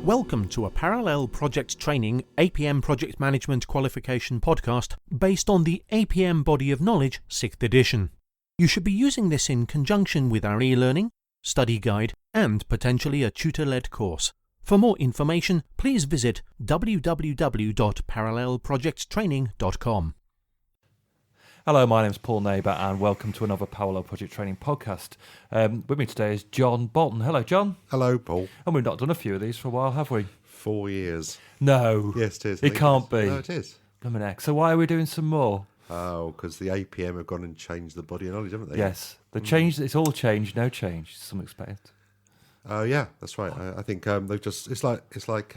Welcome to a parallel project training APM project management qualification podcast based on the APM Body of Knowledge 6th edition. You should be using this in conjunction with our e-learning, study guide and potentially a tutor-led course. For more information, please visit www.parallelprojecttraining.com. Hello, my name's Paul Neighbour and welcome to another Parallel Project Training podcast. With me today is John Bolton. Hello, John. Hello, Paul. And we've not done a few of these for a while, have we? 4 years. No. Yes, it is. It can't be. No, it is. So why are we doing some more? Oh, because the APM have gone and changed the body of knowledge, haven't they? Yes. The change, it's all change, no change, to some extent. Oh, yeah, that's right. I think they've just. It's like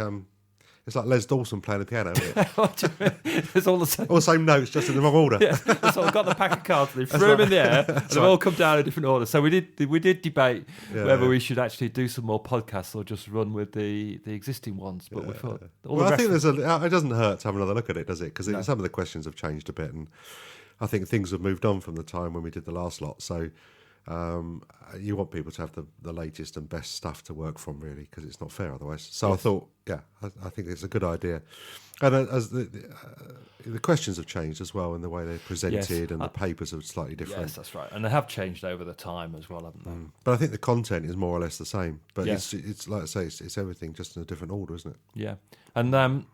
Les Dawson playing the piano, isn't it? What do you mean? It's all the same. All the same notes, just in the wrong order. Yeah. So I've got the pack of cards, they threw them in the air, and they've all come down in different order. So we did debate whether we should actually do some more podcasts or just run with the existing ones. But we thought, I think it doesn't hurt to have another look at it, does it? Because some of the questions have changed a bit, and I think things have moved on from the time when we did the last lot. So you want people to have the latest and best stuff to work from, really, because it's not fair otherwise. So yes. I thought, I think it's a good idea. And as the questions have changed as well in the way they're presented, and the papers are slightly different. Yes, that's right. And they have changed over the time as well, haven't they? But I think the content is more or less the same. But it's like I say, it's everything just in a different order, isn't it? Yeah. And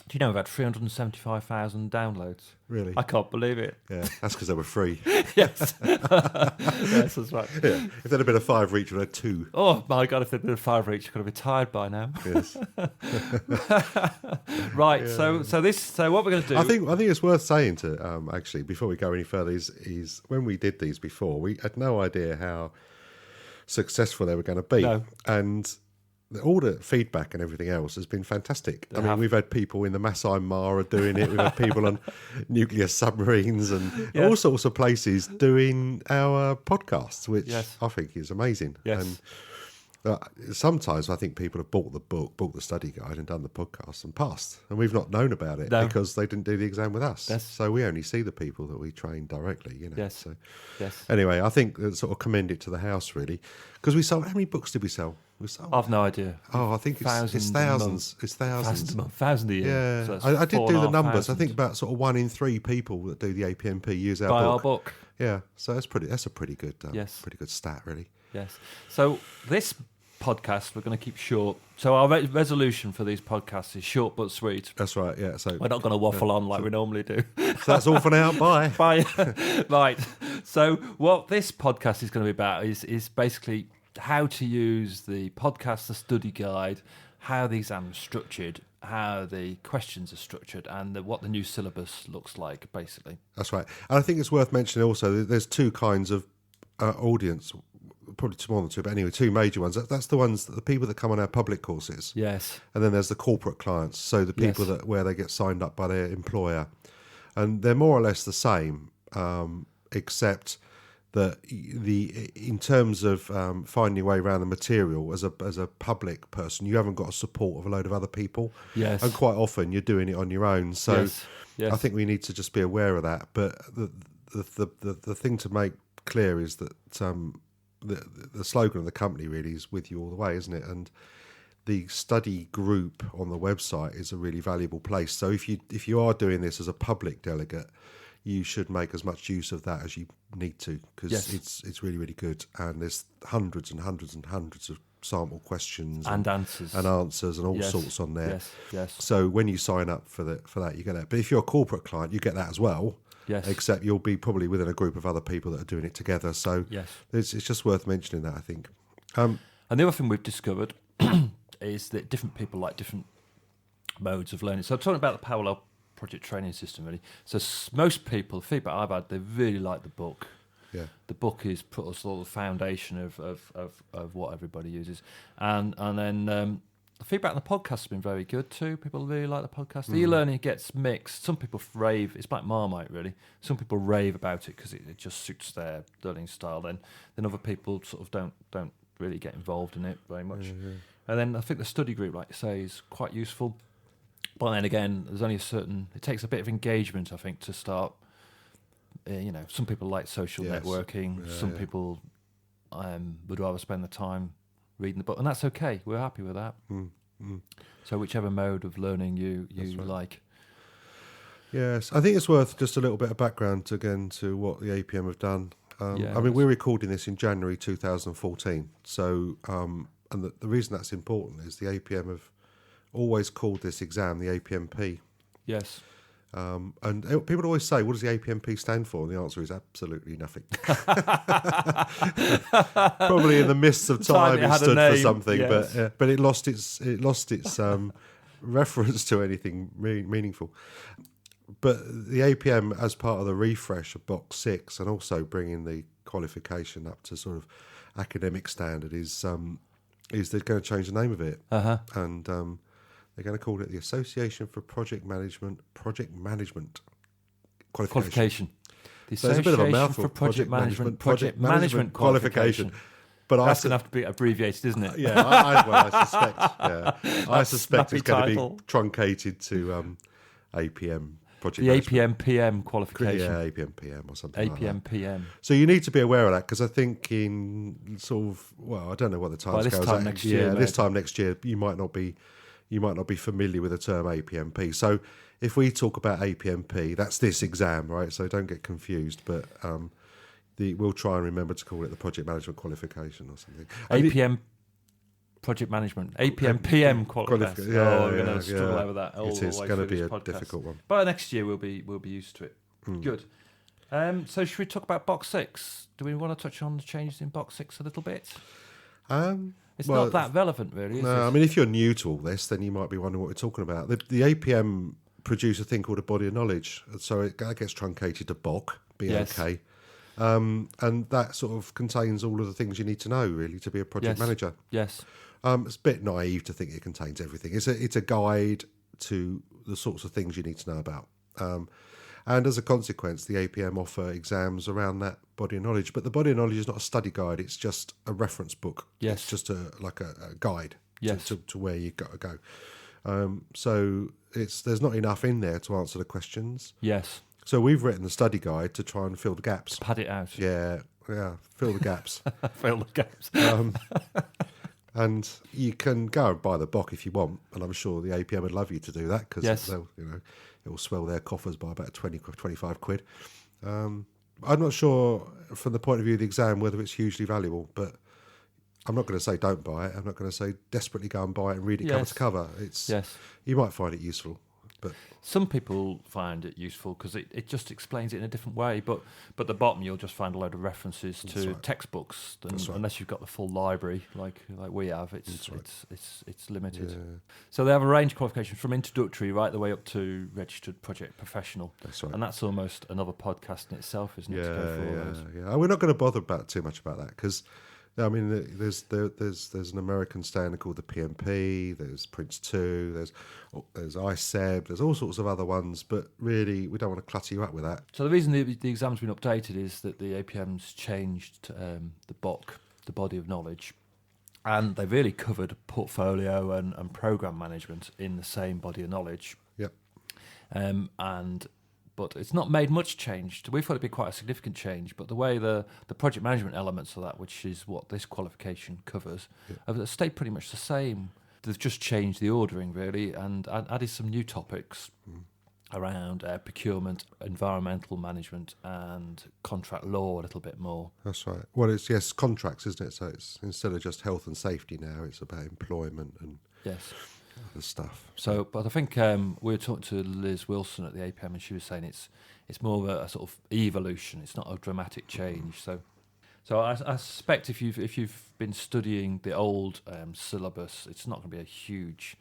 do you know we've had 375,000 downloads? Really? I can't believe it. Yeah, that's because they were free. Yes. Yes, that's right. Yeah. If they'd have been a 5 each, we'd have 2. Oh, my God, if they'd been a 5 each, I could have retired by now. Yes. Right, yeah. So what we're going to do... I think it's worth saying to, actually, before we go any further, is when we did these before, we had no idea how successful they were going to be. No. And all the feedback and everything else has been fantastic. We've had people in the Masai Mara doing it. We've had people on nuclear submarines and all sorts of places doing our podcasts, which I think is amazing. Yes. And sometimes I think people have bought the book, bought the study guide and done the podcast and passed. And we've not known about it because they didn't do the exam with us. Yes. So we only see the people that we train directly, Yes. So, yes. Anyway, I think that sort of commend it to the house, really. Because we sold, how many books did we sell? I've no idea. Oh, I think it's thousands. It's thousands. Thousand a year. Yeah, So I did do the numbers. I think about sort of 1 in 3 people that do the APMP use our book. Our book. Yeah, so that's a pretty good, pretty good stat, really. Yes. So this podcast we're going to keep short. So our resolution for these podcasts is short but sweet. That's right. Yeah. So we're not going to waffle on like we normally do. So that's all for now. Bye. Bye. Right. So what this podcast is going to be about is basically how to use the podcast, the study guide, how the exam is structured, how the questions are structured, and what the new syllabus looks like, basically. That's right. And I think it's worth mentioning also that there's 2 kinds of audience, probably more than 2, but anyway, 2 major ones. That's the people that come on our public courses. Yes. And then there's the corporate clients, so the people where they get signed up by their employer. And they're more or less the same, except that in terms of finding your way around the material as a public person, you haven't got a support of a load of other people. Yes. And quite often you're doing it on your own. So yes. I think we need to just be aware of that. But the thing to make clear is that the slogan of the company really is with you all the way, isn't it? And the study group on the website is a really valuable place. So if you are doing this as a public delegate, you should make as much use of that as you need to, because it's really, really good. And there's hundreds and hundreds and hundreds of sample questions and answers and all sorts on there. Yes. So when you sign up for that, you get that. But if you're a corporate client, you get that as well. Yes. Except you'll be probably within a group of other people that are doing it together. So it's just worth mentioning that, I think. And the other thing we've discovered is that different people like different modes of learning. So I'm talking about the parallel project training system, really. So most people, the feedback I've had, they really like the book. Yeah. The book is put us all the foundation of what everybody uses. And then the feedback on the podcast has been very good too. People really like the podcast. The e-learning gets mixed. Some people rave. It's like Marmite, really. Some people rave about it because it just suits their learning style. Then other people sort of don't really get involved in it very much. Mm-hmm. And then I think the study group, like you say, is quite useful. But then again, there's only it takes a bit of engagement, I think, to start. Some people like social networking. Some people would rather spend the time reading the book, and that's okay. We're happy with that. So whichever mode of learning you right. like. Yes, I think it's worth just a little bit of background to what the APM have done. Yeah, I mean, we're recording this in January 2014. So, and the reason that's important is the APM have always called this exam the APMP. Yes. And people always say, what does the APMP stand for? And the answer is absolutely nothing. Probably in the mists of time it stood for something, yes. but it lost its reference to anything meaningful. But the APM, as part of the refresh of Box 6 and also bringing the qualification up to sort of academic standard, is they're going to change the name of it. And they're going to call it the Association for Project Management Qualification. The So it's a bit of a mouthful. For Project Management Qualification. But that's going to have to be abbreviated, isn't it? Yeah, I suspect. Yeah, I suspect it's going to be truncated to APM. Project the APM-PM qualification. Yeah, APM-PM or something APM-PM. Like that. So you need to be aware of that, because I think in sort of, I don't know what the time scale is. This time next year. Yeah, this time next year, you might not be familiar with the term APMP. So if we talk about APMP, that's this exam, right? So don't get confused. But we'll try and remember to call it the Project Management Qualification or something. APM Project Management, APM-PM qualification. We're going to struggle over that. It is going to be a difficult one. But next year we'll be used to it. Good. So should we talk about Box 6? Do we want to touch on the changes in Box 6 a little bit? It's not that relevant, really, is it? I mean, if you're new to all this, then you might be wondering what we're talking about. The APM produce a thing called a body of knowledge, so it gets truncated to BOK, B-O-K. And that sort of contains all of the things you need to know, really, to be a project manager. Yes. It's a bit naive to think it contains everything. It's a guide to the sorts of things you need to know about. And as a consequence, the APM offer exams around that body of knowledge. But the body of knowledge is not a study guide. It's just a reference book. Yes. It's just a guide to where you've got to go. So there's not enough in there to answer the questions. Yes. So we've written the study guide to try and fill the gaps. Pad it out. Yeah, fill the gaps. Fill the gaps. And you can go and buy the BOK if you want, and I'm sure the APM would love you to do that, because it will swell their coffers by about 20, 25 quid. I'm not sure from the point of view of the exam whether it's hugely valuable, but I'm not going to say don't buy it. I'm not going to say desperately go and buy it and read it cover to cover. You might find it useful. But some people find it useful because it just explains it in a different way. But at the bottom, you'll just find a load of references to textbooks. Unless you've got the full library like we have, it's limited. Yeah. So they have a range of qualifications from introductory right the way up to registered project professional. That's right. And that's almost another podcast in itself, isn't it? To go through all those. Yeah. We're not going to bother too much about that, because I mean, there's an American standard called the PMP. There's Prince 2. There's ICEB. There's all sorts of other ones, but really we don't want to clutter you up with that. So the reason the exam's been updated is that the APM's changed the BOK, the body of knowledge, and they've really covered portfolio and program management in the same body of knowledge. Yep. But it's not made much change. We thought it'd be quite a significant change, but the way the project management elements of that, which is what this qualification covers, have stayed pretty much the same. They've just changed the ordering, really, and added some new topics around procurement, environmental management, and contract law a little bit more. That's right. Well, it's contracts, isn't it? So it's, instead of just health and safety now, it's about employment and the stuff. So, but I think we were talking to Liz Wilson at the APM, and she was saying it's more of a sort of evolution. It's not a dramatic change. So I suspect if you've been studying the old syllabus, it's not going to be a huge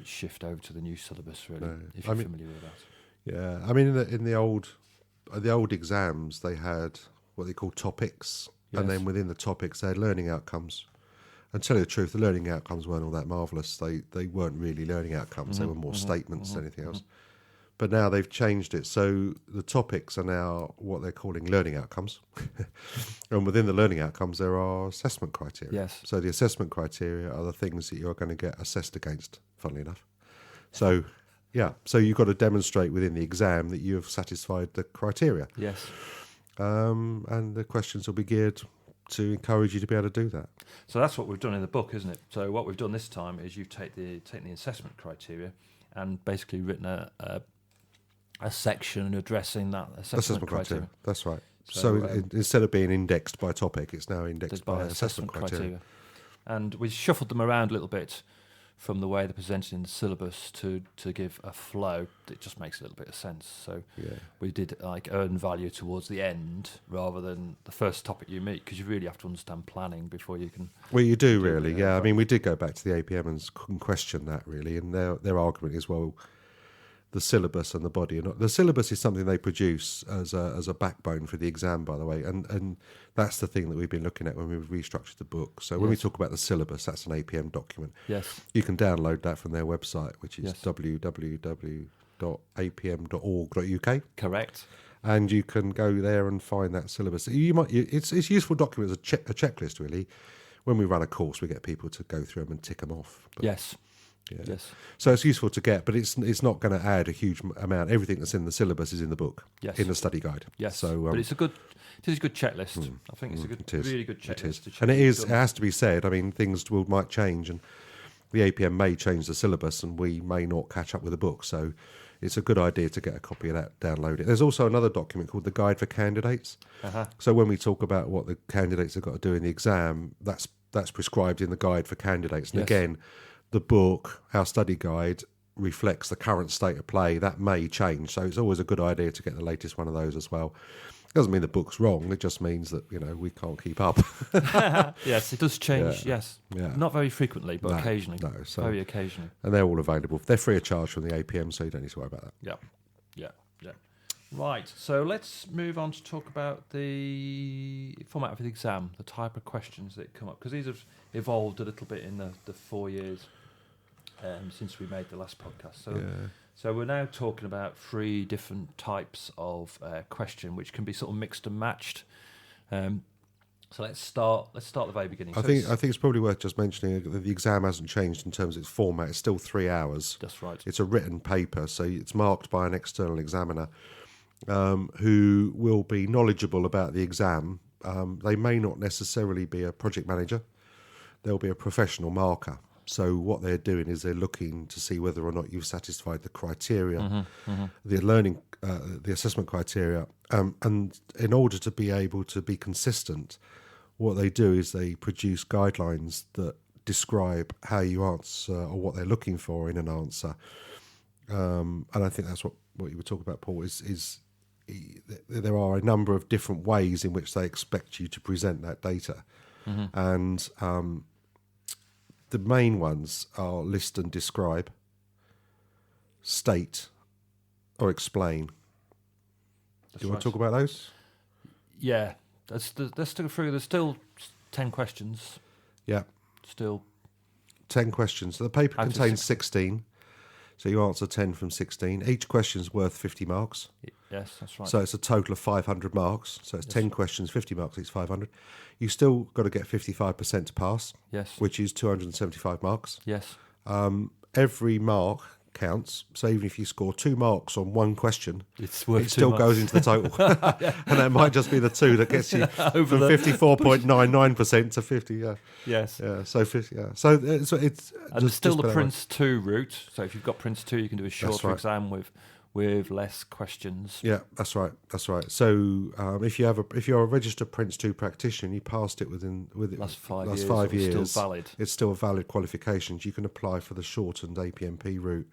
shift over to the new syllabus, really. No. If you're familiar with that. Yeah, I mean, in the old exams, they had what they call topics, and then within the topics, they had learning outcomes. And to tell you the truth, the learning outcomes weren't all that marvellous. They weren't really learning outcomes. They were more statements than anything else. But now they've changed it. So the topics are now what they're calling learning outcomes. And within the learning outcomes, there are assessment criteria. Yes. So the assessment criteria are the things that you're going to get assessed against, funnily enough. So, so you've got to demonstrate within the exam that you have satisfied the criteria. Yes. And the questions will be geared to encourage you to be able to do that. So that's what we've done in the book, isn't it? So what we've done this time is you've taken the assessment criteria and basically written a section addressing that assessment criteria. That's right. So instead of being indexed by topic, it's now indexed by assessment criteria. And we shuffled them around a little bit from the way they're presented in the syllabus to give a flow that just makes a little bit of sense. So we did like earn value towards the end rather than the first topic you meet, because you really have to understand planning before you can... Well, you do really, yeah. I mean, we did go back to the APM and question that really, and their argument is, well, the syllabus and the body are not... The syllabus is something they produce as a backbone for the exam, by the way, and that's the thing that we've been looking at when we've restructured the book. So when we talk about the syllabus, that's an APM document. Yes. You can download that from their website, which is www.apm.org.uk. Correct. And you can go there and find that syllabus. It's a useful document as a checklist, really. When we run a course, we get people to go through them and tick them off. But, yes. Yeah. Yes. So it's useful to get, but it's not going to add a huge amount. Everything that's in the syllabus is in the book, in the study guide. Yes. So, but it is a good checklist. I think it's a really good checklist. It is. And it has to be said. I mean, things might change, and the APM may change the syllabus, and we may not catch up with the book. So it's a good idea to get a copy of that, download it. There's also another document called the Guide for Candidates. So when we talk about what the candidates have got to do in the exam, that's prescribed in the Guide for Candidates. And again, the book, our study guide, reflects the current state of play. That may change, so it's always a good idea to get the latest one of those as well. It doesn't mean the book's wrong, it just means that, we can't keep up. Yes, it does change, yes. Yeah. Not very frequently, but occasionally. No, so, very occasionally. And they're all available. They're free of charge from the APM, so you don't need to worry about that. Yeah. Right, so let's move on to talk about the format of the exam, the type of questions that come up, because these have evolved a little bit in the 4 years since we made the last podcast. So we're now talking about 3 different types of question, which can be sort of mixed and matched. So let's start at the very beginning. I think it's probably worth just mentioning that the exam hasn't changed in terms of its format. It's still 3 hours. That's right. It's a written paper, so it's marked by an external examiner who will be knowledgeable about the exam. They may not necessarily be a project manager. They'll be a professional marker. So what they're doing is they're looking to see whether or not you've satisfied the criteria, the assessment criteria. And in order to be able to be consistent, what they do is they produce guidelines that describe how you answer or what they're looking for in an answer. And I think that's what you were talking about, Paul, is there are a number of different ways in which they expect you to present that data. And the main ones are list and describe, state, or explain. Do you want to talk about those? Yeah. Let's go through. There's still 10 questions. Yeah. Still 10 questions. So the paper contains 16. So you answer 10 from 16. Each question's worth 50 marks. Yes, that's right. So it's a total of 500 marks. So it's 10 questions, 50 marks, each 500. You still got to get 55% to pass. Yes. Which is 275 marks. Yes. Every mark counts. So even if you score 2 marks on one question, it still marks. goes into the total. And that might just be the 2 that gets you from 54.99% to 50. Yeah. Yes. Yeah. So 50. Yeah. So it's and there's still the Prince 2 route. So if you've got Prince 2, you can do a shorter exam with less questions. Yeah, that's right. So if you're a registered Prince 2 practitioner, you passed it within last 5 years. It's still valid. It's still a valid qualification. You can apply for the shortened APMP route.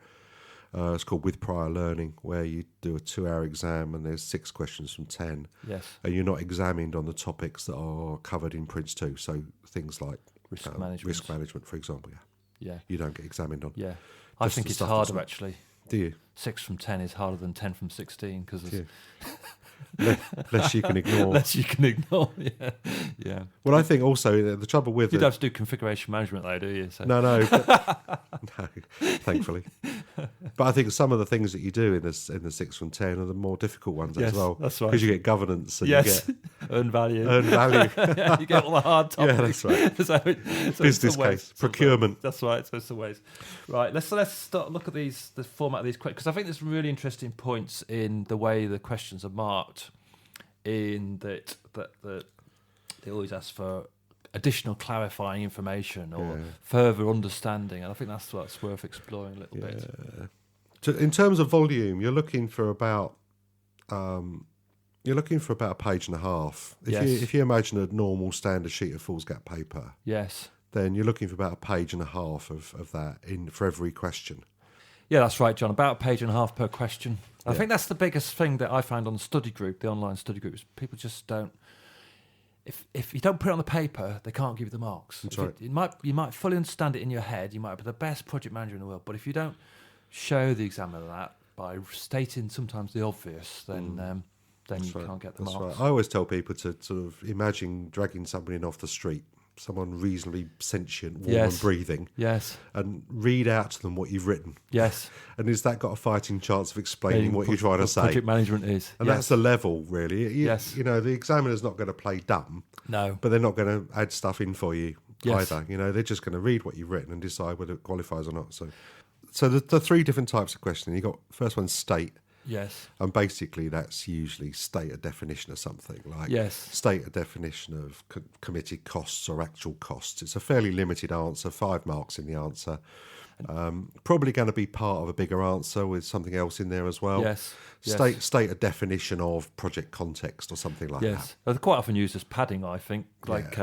It's called with prior learning, where you do a 2-hour exam and there's 6 questions from 10. Yes. And you're not examined on the topics that are covered in Prince 2. So things like risk management, for example. Yeah. You don't get examined on. Yeah. I think it's harder actually. Do you? 6 from 10 is harder than 10 from 16 because less you can ignore. Yeah. Well, I think also the trouble with you don't have to do configuration management though, do you? So. No, no, thankfully. But I think some of the things that you do in the 6 from 10 are the more difficult ones as well. That's right. Because you get governance and you get earn value. Yeah, you get all the hard topics. Yeah, that's right. so business case, procurement. That's right. So it's the ways. Right. Let's start look at the format of these questions, because I think there's some really interesting points in the way the questions are marked. In that they always ask for additional clarifying information or further understanding, and I think that's what's worth exploring a little bit. In terms of volume, you're looking for about a page and a half. If you imagine a normal standard sheet of foolscap paper, Yes. then you're looking for about a page and a half of that for every question. Yeah, that's right, John. About a page and a half per question. I think that's the biggest thing that I find on the study group, the online study group, is people just don't. If you don't put it on the paper, they can't give you the marks. That's right. You might fully understand it in your head. You might be the best project manager in the world, but if you don't show the examiner that by stating sometimes the obvious, then you can't get the marks. Right. I always tell people to sort of imagine dragging somebody in off the street, someone reasonably sentient, warm and breathing. Yes. And read out to them what you've written. Yes. And is that got a fighting chance of explaining what you're trying to say? Project management is. And that's the level, really. Yes. You know, the examiner's not going to play dumb. No. But they're not going to add stuff in for you Yes. either. You know, they're just going to read what you've written and decide whether it qualifies or not. So the three different types of questioning. You've got, first one, state. Yes. And basically that's usually state a definition of something, like state a definition of committed costs or actual costs. It's a fairly limited answer, 5 marks in the answer. Probably going to be part of a bigger answer with something else in there as well. Yes. State a definition of project context or something like that. They're quite often used as padding, I think, like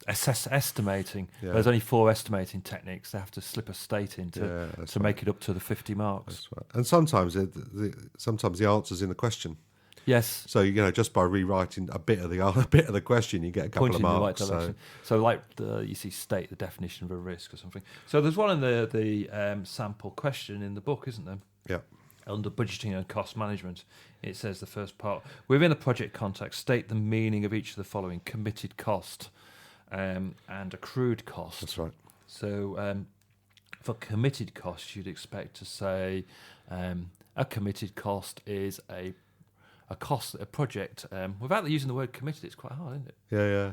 estimating. Yeah. There's only 4 estimating techniques. They have to slip a state in to make it up to the 50 marks. That's right. And sometimes the answer's in the question. Yes. So, you know, just by rewriting a bit of the question, you get a couple of marks. In the right direction. So like you see state the definition of a risk or something. So there's one in the sample question in the book, isn't there? Yeah. Under budgeting and cost management, it says the first part, within a project context, state the meaning of each of the following: committed cost and accrued cost. That's right. So for committed cost, you'd expect to say a committed cost is a cost that a project, without using the word committed, it's quite hard, isn't it? Yeah.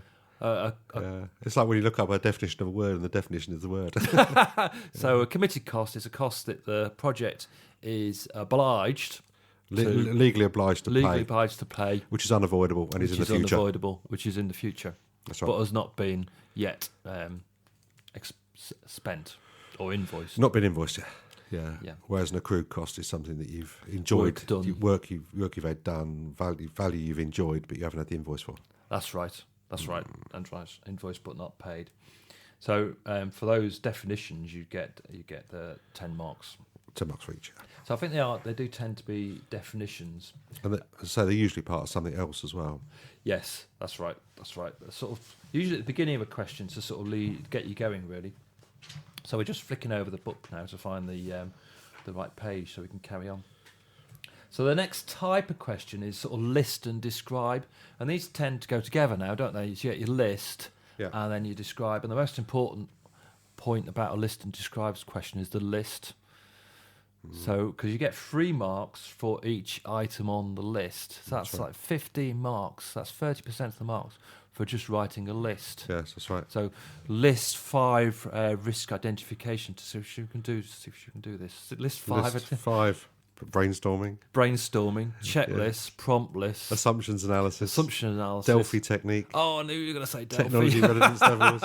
It's like when you look up a definition of a word and the definition is the word. So a committed cost is a cost that the project is obliged legally obliged to pay, which is unavoidable and is in the future. Which is in the future. That's right. But has not been yet spent or invoiced. Not been invoiced yet. Yeah. Whereas an accrued cost is something that you've enjoyed, work you've had done, value you've enjoyed, but you haven't had the invoice for. That's right. Invoiced but not paid. So for those definitions, you get the 10 marks. 10 marks for each. So I think they do tend to be definitions. And so they're usually part of something else as well. Yes, that's right. Sort of usually at the beginning of a question to sort of get you going, really. So we're just flicking over the book now to find the right page so we can carry on. So the next type of question is sort of list and describe, and these tend to go together now, don't they? You get your list, and then you describe, and the most important point about a list and describes question is the list. So, because you get 3 marks for each item on the list, so that's like 15 marks. That's 30% of the marks for just writing a list. Yes, that's right. So, list 5 risk identification to see if you can do this. List 5. List 5 brainstorming, checklist, prompt list, assumption analysis, Delphi technique. Oh, I knew you were going to say Delphi. Technology readiness levels.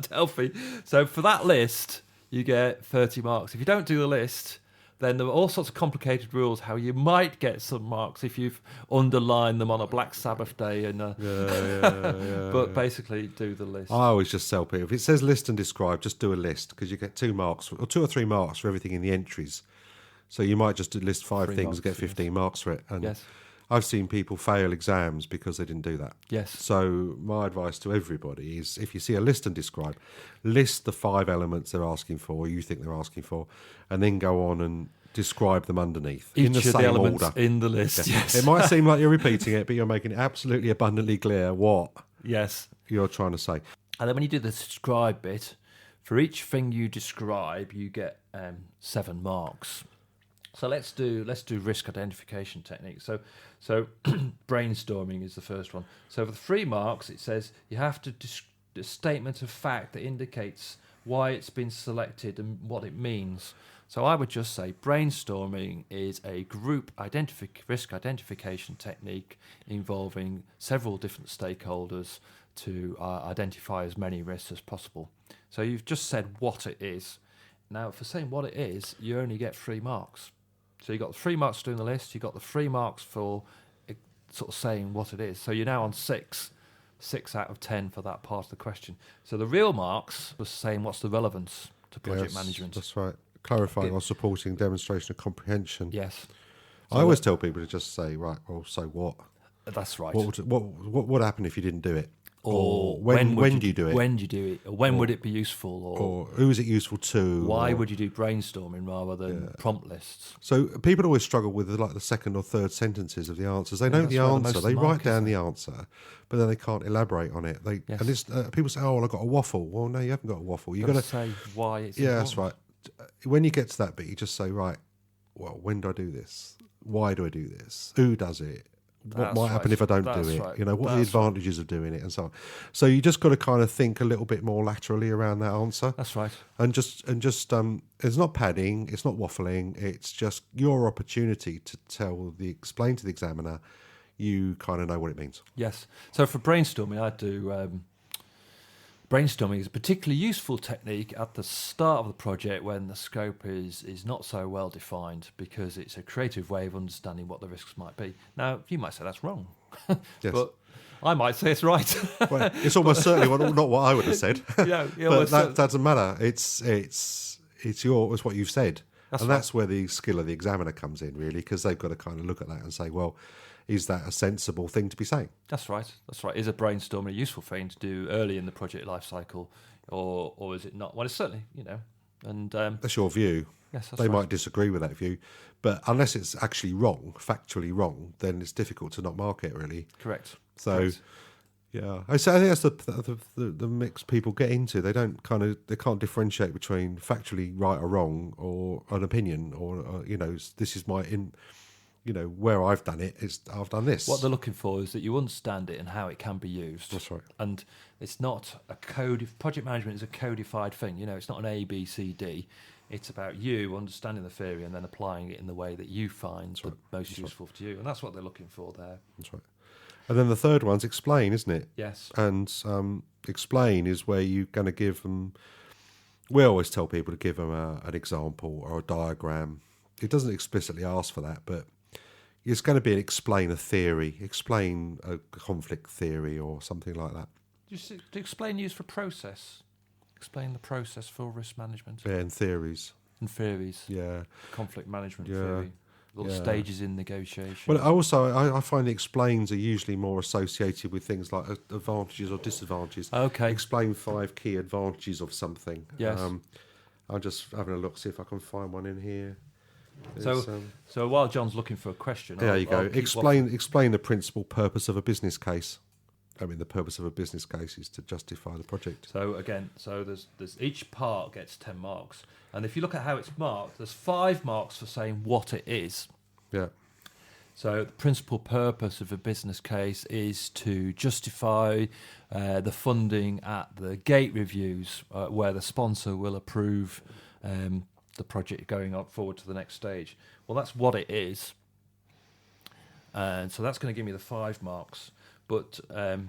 Delphi. So for that list, you get 30 marks. If you don't do the list, then there are all sorts of complicated rules how you might get some marks if you've underlined them on a Black Sabbath day. But basically, do the list. I always just tell people, if it says list and describe, just do a list, because you get 2 marks, or 2 or 3 marks for everything in the entries. So you might just list 5 things and get 15 marks for it. And I've seen people fail exams because they didn't do that. Yes. So my advice to everybody is, if you see a list and describe, list the 5 elements they're asking for, or you think they're asking for, and then go on and describe them underneath Each in the of same the elements order. In the list, yes. It might seem like you're repeating it, but you're making it absolutely abundantly clear what you're trying to say. And then when you do the describe bit, for each thing you describe, you get 7 marks. So let's do risk identification techniques. So brainstorming is the first one. So for the 3 marks, it says you have to a statement of fact that indicates why it's been selected and what it means. So I would just say brainstorming is a group risk identification technique involving several different stakeholders to identify as many risks as possible. So you've just said what it is. Now, for saying what it is, you only get 3 marks. So you got the 3 marks for doing the list, you got the 3 marks for sort of saying what it is. So you're now on 6 out of 10 for that part of the question. So the real marks was saying what's the relevance to project management. That's right. Clarifying or supporting demonstration of comprehension. Yes. I always tell people to just say, right, well, so what? That's right. What would happen if you didn't do it? Or when do you do it? When do you do it? Or when would it be useful? Or who is it useful to? Why would you do brainstorming rather than prompt lists? So people always struggle with the second or third sentences of the answers. They know the answer. They write down the answer, but then they can't elaborate on it. And this, people say, "Oh, well, I've got a waffle." Well, no, you haven't got a waffle. You've got to say why it's important. That's right. When you get to that bit, you just say, "Right, well, when do I do this? Why do I do this? Who does it? What might happen if I don't do it? Right. What are the advantages of doing it, and so on." So you just got to kind of think a little bit more laterally around that answer. That's right. And just it's not padding, it's not waffling. It's just your opportunity to explain to the examiner. You kind of know what it means. Yes. So for brainstorming, I do. Brainstorming is a particularly useful technique at the start of the project when the scope is not so well defined, because it's a creative way of understanding what the risks might be. Now, you might say that's wrong, Yes. but I might say it's right. Well, it's almost certainly not what I would have said. Yeah, but that doesn't matter. It's what you've said, that's where the skill of the examiner comes in, really, because they've got to kind of look at that and say, well, is that a sensible thing to be saying? That's right. Is a brainstorming a useful thing to do early in the project life cycle, or is it not? Well, it's certainly, and that's your view. Yes, they might disagree with that view, but unless it's actually wrong, factually wrong, then it's difficult to not mark it, really. Correct. So, Correct. Yeah, I think that's the mix people get into. They can't differentiate between factually right or wrong, or an opinion, or this is my where I've done it. I've done this. What they're looking for is that you understand it and how it can be used. That's right. And it's not a code. Project management is a codified thing. It's not an A, B, C, D. It's about you understanding the theory and then applying it in the way that you find most useful to you. And that's what they're looking for there. That's right. And then the third one's explain, isn't it? Yes. And explain is where you're going to give them. We always tell people to give them an example or a diagram. It doesn't explicitly ask for that, but it's going to be explain a theory, explain a conflict theory or something like that. To explain used for process. Explain the process for risk management. Yeah, and theories. And theories. Yeah. Conflict management theory. Little stages in negotiation. Well, I find the explains are usually more associated with things like advantages or disadvantages. Okay. Explain 5 key advantages of something. Yes. I'm just having a look, see if I can find one in here. So while John's looking for a question, there you go. Explain the principal purpose of a business case. I mean, the purpose of a business case is to justify the project. So again, there's each part gets 10 marks, and if you look at how it's marked, there's 5 marks for saying what it is. Yeah. So the principal purpose of a business case is to justify the funding at the gate reviews, where the sponsor will approve the project going up forward to the next stage. Well, that's what it is, and so that's going to give me the 5 marks. But to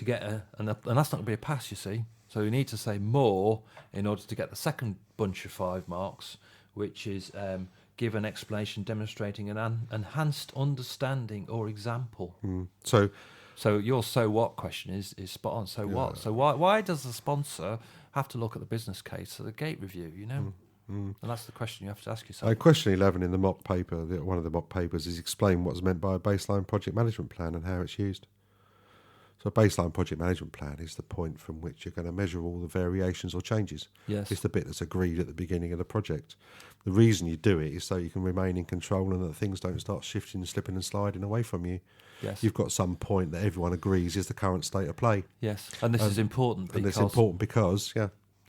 get and that's not going to be a pass, you see. So you need to say more in order to get the second bunch of 5 marks, which is give an explanation demonstrating an enhanced understanding or example. So your so what question is spot on. So what? So why does the sponsor have to look at the business case at the gate review? And that's the question you have to ask yourself. Question 11 in the mock paper, one of the mock papers, is explain what's meant by a baseline project management plan and how it's used. So a baseline project management plan is the point from which you're going to measure all the variations or changes. Yes. It's the bit that's agreed at the beginning of the project. The reason you do it is so you can remain in control and that things don't start shifting, slipping and sliding away from you. Yes. You've got some point that everyone agrees is the current state of play. Yes. And this is important because... And it's important because,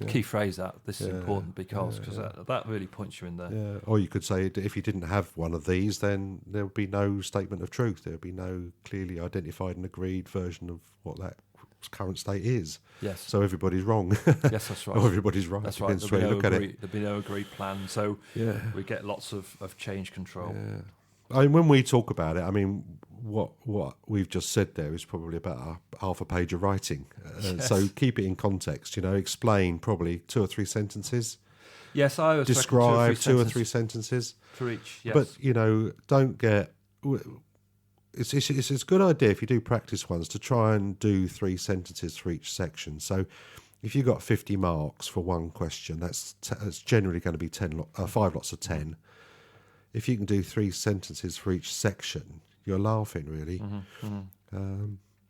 Key phrase that. This is Yeah, important because that really points you in there. Yeah. Or you could say if you didn't have one of these, then there would be no statement of truth. There would be no clearly identified and agreed version of what that current state is. Yes. So everybody's wrong. Yes, that's right. Or everybody's right. That's right. Depends where you look at it. There'll be no agreed plan. So Yeah. we get lots of change control. Yeah. I mean, when we talk about it, I mean, what we've just said there is probably about half a page of writing. Yes. So keep it in context. Explain probably 2 or 3 sentences. Yes, I always Describe 2 or 3 sentences for each. Yes. But don't get. It's a good idea if you do practice ones to try and do 3 sentences for each section. So if you've got 50 marks for one question, that's generally going to be 5 lots of 10. If you can do 3 sentences for each section, you're laughing, really.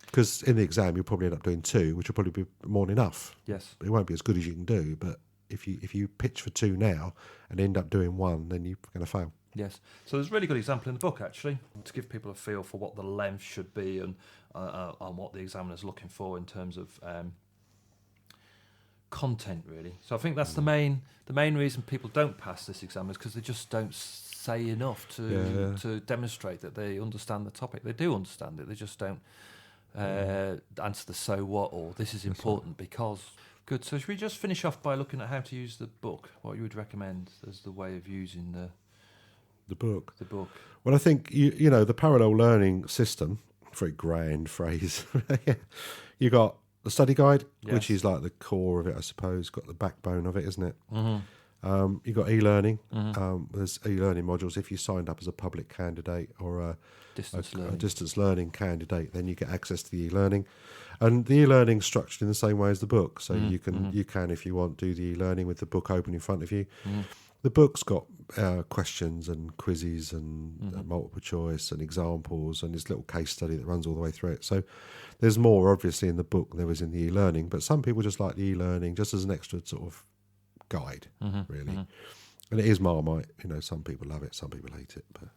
Because in the exam, you'll probably end up doing 2, which will probably be more than enough. Yes. It won't be as good as you can do, but if you pitch for 2 now and end up doing 1, then you're going to fail. Yes. So there's a really good example in the book, actually, to give people a feel for what the length should be and what the examiner's looking for in terms of content, really. So I think that's the main reason people don't pass this exam is because they just don't say enough to demonstrate that they understand the topic. They do understand it. They just don't answer the so what or this is important because. Good. So should we just finish off by looking at how to use the book? What you would recommend as the way of using The book. the book? Well, I think the parallel learning system, very grand phrase. You got the study guide, Yes. which is like the core of it, I suppose. Got the backbone of it, isn't it? Mm-hmm. You got e-learning. There's e-learning modules. If you signed up as a public candidate or a distance learning candidate, then you get access to the e-learning. And the e-learning structured in the same way as the book. So you can, if you want, do the e-learning with the book open in front of you. The book's got questions and quizzes and multiple choice and examples and this little case study that runs all the way through it. So there's more, obviously, in the book than there was in the e-learning. But some people just like the e-learning just as an extra sort of guide, really. And it is Marmite. Some people love it, some people hate it. But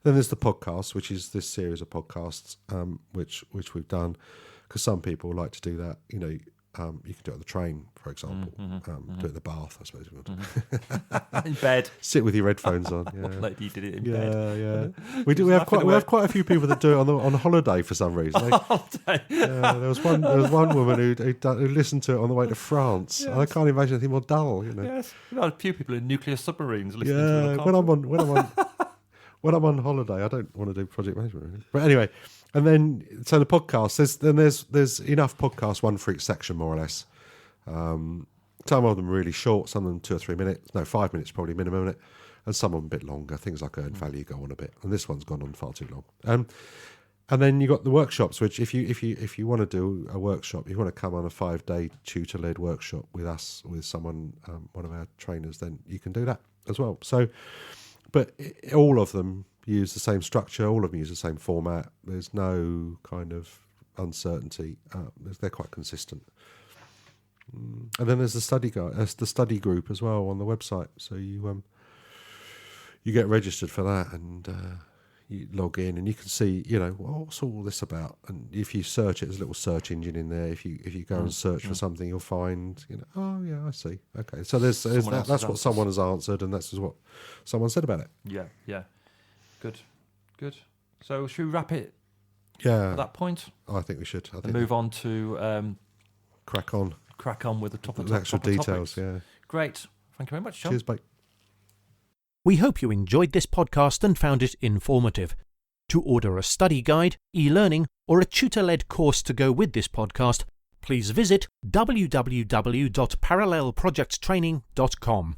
then there's the podcast, which is this series of podcasts, which we've done. Because some people like to do that, you can do it on the train, for example. Do it in the bath, I suppose. In bed. Sit with your headphones on. Yeah. One lady did it in bed. Yeah. We have quite a few people that do it on holiday for some reason. There was one woman who listened to it on the way to France. Yes. And I can't imagine anything more dull. Yes, a few people in nuclear submarines listening to it. When I'm on holiday, I don't want to do project management. Really. But anyway. And then, so the podcast, there's enough podcasts, one for each section, more or less. Some of them really short, some of them 2 or 3 minutes. No, 5 minutes probably minimum, isn't it? And some of them a bit longer. Things like Earned Value go on a bit, and this one's gone on far too long. And then you got the workshops, which if you want to do a workshop, if you want to come on a 5-day tutor-led workshop with us, with someone, one of our trainers, then you can do that as well. So, but all of them use the same structure, all of them use the same format. There's no kind of uncertainty. They're quite consistent. And then there's the study guide, the study group as well on the website. So you get registered for that, and you log in, and you can see, what's all this about. And if you search it, there's a little search engine in there. If you go and search for something, you'll find, oh yeah, I see. Okay, so there's that, that's what someone has answered, and that's what someone said about it. Yeah. Good. So should we wrap it at that point? I think we should. And move on to crack on with the topic. The actual details. Topics. Yeah. Great. Thank you very much, John. Cheers, bye. We hope you enjoyed this podcast and found it informative. To order a study guide, e-learning, or a tutor-led course to go with this podcast, please visit www.parallelprojecttraining.com.